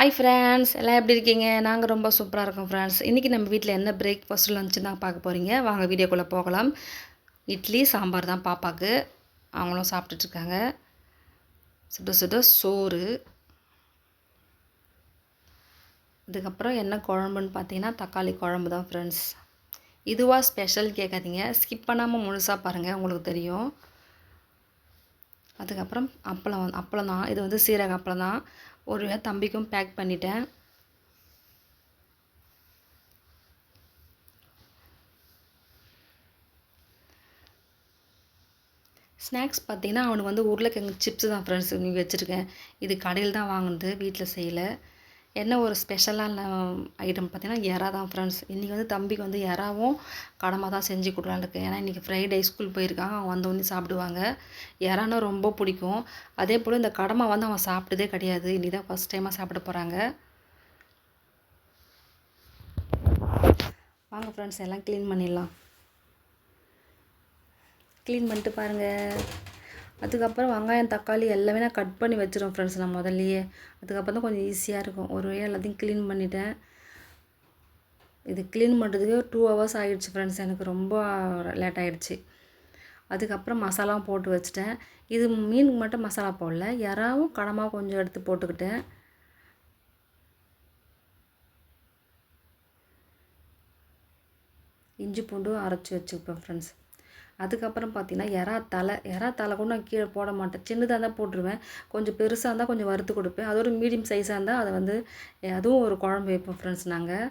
Hi friends, எல்லாம் எப்படி இருக்கீங்க? நாங்கள் ரொம்ப சூப்பராக இருக்கோம் ஃப்ரெண்ட்ஸ். இன்றைக்கி நம்ம வீட்டில் என்ன பிரேக்ஃபாஸ்ட் லஞ்சுன்னு தான் பார்க்க போகிறீங்க. வாங்க வீடியோக்குள்ளே போகலாம். இட்லி சாம்பார் தான் பாப்பாவுக்கு. அவங்களும் சாப்பிட்டுட்ருக்காங்க. சுட சுட சோறு. இதுக்கப்புறம் என்ன குழம்புன்னு பார்த்தீங்கன்னா தக்காளி குழம்பு தான் ஃப்ரெண்ட்ஸ். இதுவாக ஸ்பெஷல் கேட்காதீங்க, ஸ்கிப் பண்ணாமல் முழுசாக பாருங்கள், உங்களுக்கு தெரியும். அதுக்கப்புறம் அப்பளம் தான். இது வந்து சீரக அப்பளம் தான். ஒரு தம்பிக்கும் பேக் பண்ணிட்டேன். ஸ்நாக்ஸ் பார்த்தீங்கன்னா அவனுக்கு வந்து உருளைக்கிழங்கு சிப்ஸ் தான் ஃப்ரெண்ட்ஸ் வச்சுருக்கேன். இது கடையில் தான் வாங்குனது, வீட்டில் செய்யலை. என்ன ஒரு ஸ்பெஷலான ஐட்டம் பார்த்தீங்கன்னா எறா தான் ஃப்ரெண்ட்ஸ். இன்றைக்கி வந்து தம்பிக்கு வந்து எறாவும் கடமா தான் செஞ்சு கொடுக்கலான்னு இருக்கேன். ஏன்னா இன்றைக்கி ஃப்ரைடே ஸ்கூல் போயிருக்கான், அவன் வந்தோடனே சாப்பிடுவாங்க. எறானா ரொம்ப பிடிக்கும். அதே போல் இந்த கடமா வந்து அவன் சாப்பிட்டதே கிடையாது. இன்றைக்கி தான் ஃபஸ்ட் டைமாக சாப்பிட போகிறாங்க. வாங்க ஃப்ரெண்ட்ஸ், எல்லாம் க்ளீன் பண்ணிடலாம். க்ளீன் பண்ணிட்டு பாருங்கள். அதுக்கப்புறம் வெங்காயம் தக்காளி எல்லாமே நான் கட் பண்ணி வச்சிருவேன் ஃப்ரெண்ட்ஸ் நான் முதல்லையே. அதுக்கப்புறம் தான் கொஞ்சம் ஈஸியாக இருக்கும். ஒரு வழியாக எல்லாத்தையும் க்ளீன் பண்ணிட்டேன். இது க்ளீன் பண்ணுறதுக்கு 2 ஹவர்ஸ் ஆகிடுச்சு ஃப்ரெண்ட்ஸ். எனக்கு ரொம்ப லேட் ஆகிடுச்சு. அதுக்கப்புறம் மசாலாவும் போட்டு வச்சுட்டேன். இது மீனுக்கு மட்டும் மசாலா போடல, எறாவும் கடமா கொஞ்சம் எடுத்து போட்டுக்கிட்டேன். இஞ்சி பூண்டும் அரைச்சி வச்சுப்பேன் ஃப்ரெண்ட்ஸ். அதுக்கப்புறம் பார்த்தீங்கன்னா எறா தலை கூட நான் கீழே போட மாட்டேன். சின்னதாக இருந்தால் போட்டுருவேன். கொஞ்சம் பெருசாக இருந்தால் கொஞ்சம் வறுத்து கொடுப்பேன். அதோட மீடியம் சைஸாக இருந்தால் அதை வந்து அதுவும் ஒரு குழம்பு வைப்போம் ஃப்ரெண்ட்ஸ் நாங்கள்.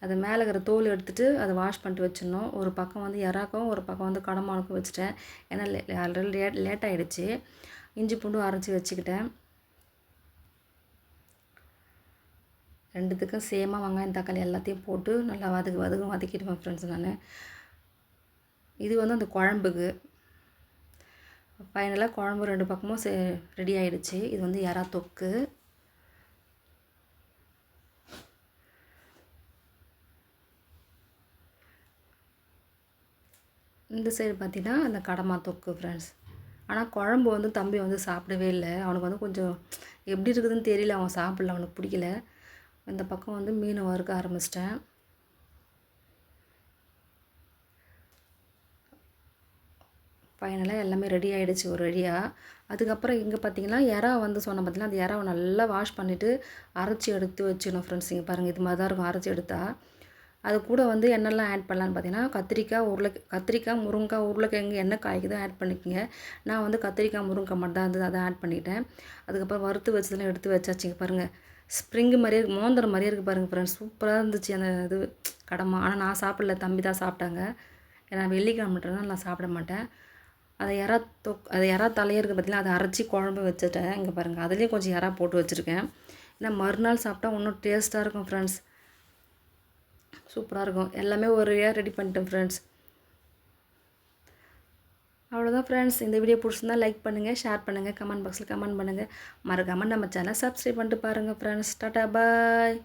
அது மேலே இருக்கிற தோல் எடுத்துகிட்டு அதை வாஷ் பண்ணிட்டு வச்சிடணும். ஒரு பக்கம் வந்து எறாக்கும் ஒரு பக்கம் வந்து கடமானுக்கும் வச்சுட்டேன். ஏன்னா ஆல்ரெடி லேட் ஆகிடுச்சு. இஞ்சி பூண்டும் அரைச்சி வச்சுக்கிட்டேன். ரெண்டுத்துக்கும் சேமாக வெங்காயம் தக்காளி எல்லாத்தையும் போட்டு நல்லா வதக்கிடுவேன் ஃப்ரெண்ட்ஸ் நான். இது வந்து அந்த குழம்புக்கு ஃபைனலாக குழம்பு 2 பக்கமும் ரெடி ஆகிடுச்சு. இது வந்து எறா தொக்கு. இந்த சைடு பார்த்திங்கன்னா அந்த கடமா தொக்கு ஃப்ரெண்ட்ஸ். ஆனால் குழம்பு வந்து தம்பி வந்து சாப்பிடவே இல்லை. அவனுக்கு வந்து கொஞ்சம் எப்படி இருக்குதுன்னு தெரியல, அவன் சாப்பிடல, அவனுக்கு பிடிக்கல. இந்த பக்கம் வந்து மீன் வறுக்க ஆரம்பிச்சிட்டேன். ஃபைனலாக எல்லாமே ரெடி ஆகிடுச்சு ஒரு வழியாக. அதுக்கப்புறம் இங்கே பார்த்தீங்கன்னா எறா வந்து சொன்ன பார்த்தீங்கன்னா அந்த எறாவை நல்லா வாஷ் பண்ணிவிட்டு அரைச்சி எடுத்து வச்சிடணும் ஃப்ரெண்ட்ஸ். இங்கே பாருங்கள், இது மாதிரி தான் இருக்கும் அரைச்சி எடுத்தால். அது கூட வந்து என்னெல்லாம் ஆட் பண்ணலான்னு பார்த்தீங்கன்னா கத்திரிக்காய் முருங்கைக்காய் உருளைக்கிழங்கு என்ன காய்க்குதோ ஆட் பண்ணிக்கோங்க. நான் வந்து கத்திரிக்காய் முருங்கைக்காய் மட்டும் தான் இருந்தது, அதை ஆட் பண்ணிட்டேன். அதுக்கப்புறம் வறுத்து வச்சதெல்லாம் எடுத்து வச்சாச்சுங்க பாருங்கள். ஸ்ப்ரிங்கு மாதிரியே மோந்திர மாதிரியே இருக்குது பாருங்கள் ஃப்ரெண்ட்ஸ். சூப்பராக இருந்துச்சு அந்த இது கடமா. ஆனால் நான் சாப்பிடல, தம்பி தான் சாப்பிட்டாங்க. ஏன்னா வெள்ளிக்கிழமை மட்டும்தான் நான் சாப்பிட மாட்டேன். அதை எறா தலையே இருக்குது பார்த்தீங்கன்னா, அதை அரைச்சி குழம்பு வச்சுட்டேன். இங்கே பாருங்கள், அதுலேயும் கொஞ்சம் எறா போட்டு வச்சுருக்கேன். ஏன்னா மறுநாள் சாப்பிட்டா இன்னும் டேஸ்ட்டாக இருக்கும் ஃப்ரெண்ட்ஸ். சூப்பராக இருக்கும். எல்லாமே ஒரு வழியாக ரெடி பண்ணிட்டேன் ஃப்ரெண்ட்ஸ். அவ்வளோதான் ஃப்ரெண்ட்ஸ். இந்த வீடியோ பிடிச்சிருந்தா லைக் பண்ணுங்கள், ஷேர் பண்ணுங்கள், கமெண்ட் பாக்ஸில் கமெண்ட் பண்ணுங்கள். மறக்காமல் நம்ம சேனலை சப்ஸ்கிரைப் பண்ணிட்டு பாருங்கள் ஃப்ரெண்ட்ஸ். டாட்டா பாய்.